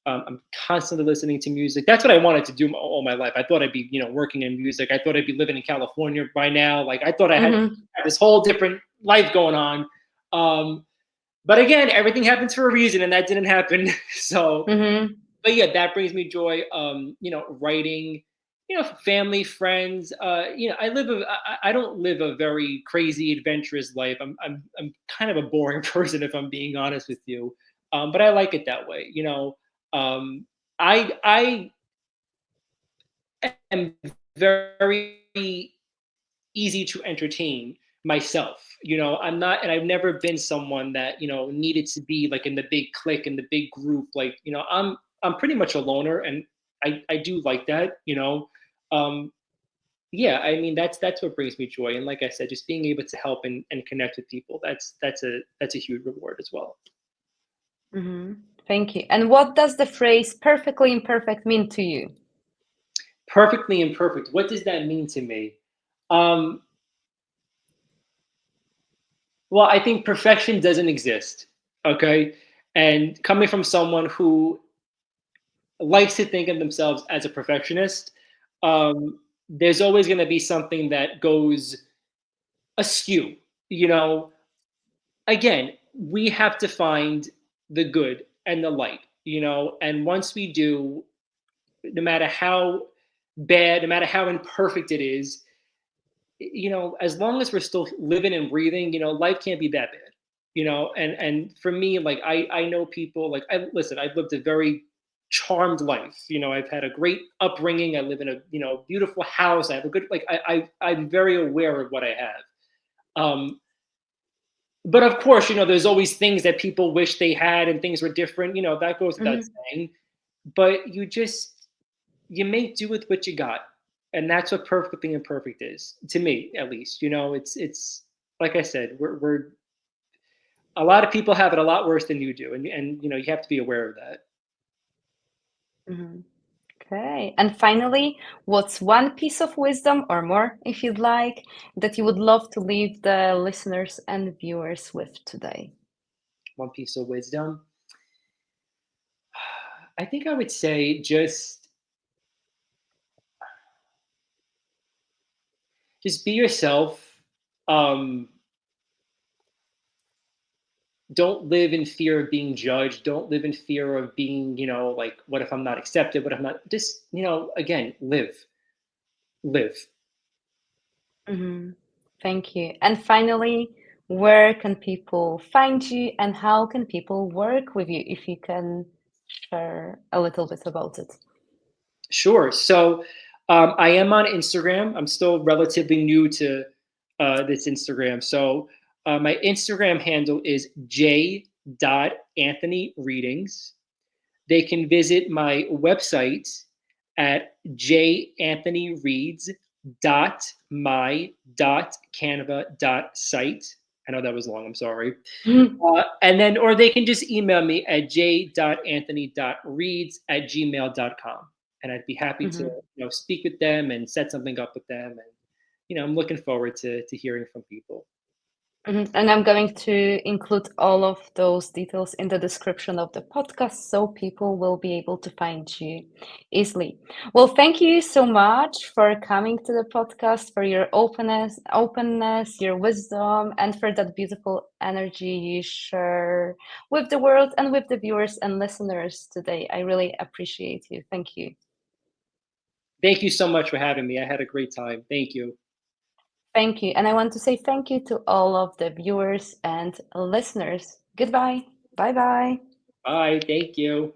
I'm constantly listening to music. That's what I wanted to do all my life. I thought I'd be, working in music. I thought I'd be living in California by now. Like I thought I had Mm-hmm. this whole different life going on. Um, but again, everything happens for a reason, and that didn't happen. So, Mm-hmm. but yeah, that brings me joy. Writing, family, friends. I live a, I don't live a very crazy, adventurous life. I'm kind of a boring person, if I'm being honest with you. But I like it that way. Um, I am very easy to entertain myself. I'm not, and I've never been someone that needed to be like in the big clique, in the big group. Like, I'm pretty much a loner, and I do like that. Um, yeah, I mean, that's what brings me joy. And like I said, just being able to help and connect with people, that's a huge reward as well. Mm-hmm. Thank you. And what does the phrase perfectly imperfect mean to you? Perfectly imperfect. What does that mean to me? Um, well, I think perfection doesn't exist. Okay. And coming from someone who likes to think of themselves as a perfectionist, there's always going to be something that goes askew. You know, Again, we have to find the good and the light, and once we do, no matter how bad, no matter how imperfect it is, as long as we're still living and breathing, life can't be that bad. And for me, like I know people, like I've lived a very charmed life. I've had a great upbringing. I live in a beautiful house. I have a good, like I'm very aware of what I have. Um, but of course, there's always things that people wish they had, and things were different. That goes without Mm-hmm. saying. But you make do with what you got, and that's what perfectly imperfect is, to me at least. It's like I said, we're a lot of people have it a lot worse than you do, and you have to be aware of that. Mm-hmm. Okay. And finally, what's one piece of wisdom or more, if you'd like, that you would love to leave the listeners and viewers with today? One piece of wisdom, I think I would say, just be yourself. um don't live in fear of being judged. Don't live in fear of being, like, what if I'm not accepted? What if I'm not? Just, again, live. Mm-hmm. Thank you. And finally, where can people find you and how can people work with you if you can share a little bit about it? Sure. So, I am on Instagram. I'm still relatively new to this Instagram. So, my Instagram handle is j.anthonyreadings. They can visit my website at janthonyreads.my.canva.site. I know that was long. I'm sorry. And then, or they can just email me at j.anthony.reads@gmail.com. And I'd be happy to, Mhm. speak with them and set something up with them. And, I'm looking forward to hearing from people. Mhm. And I'm going to include all of those details in the description of the podcast so people will be able to find you easily. Well, thank you so much for coming to the podcast, for your openness, your wisdom, and for that beautiful energy you share with the world and with the viewers and listeners today. I really appreciate you. Thank you. Thank you so much for having me. I had a great time. Thank you. Thank you. And I want to say thank you to all of the viewers and listeners. Goodbye. Bye bye. Bye. Thank you.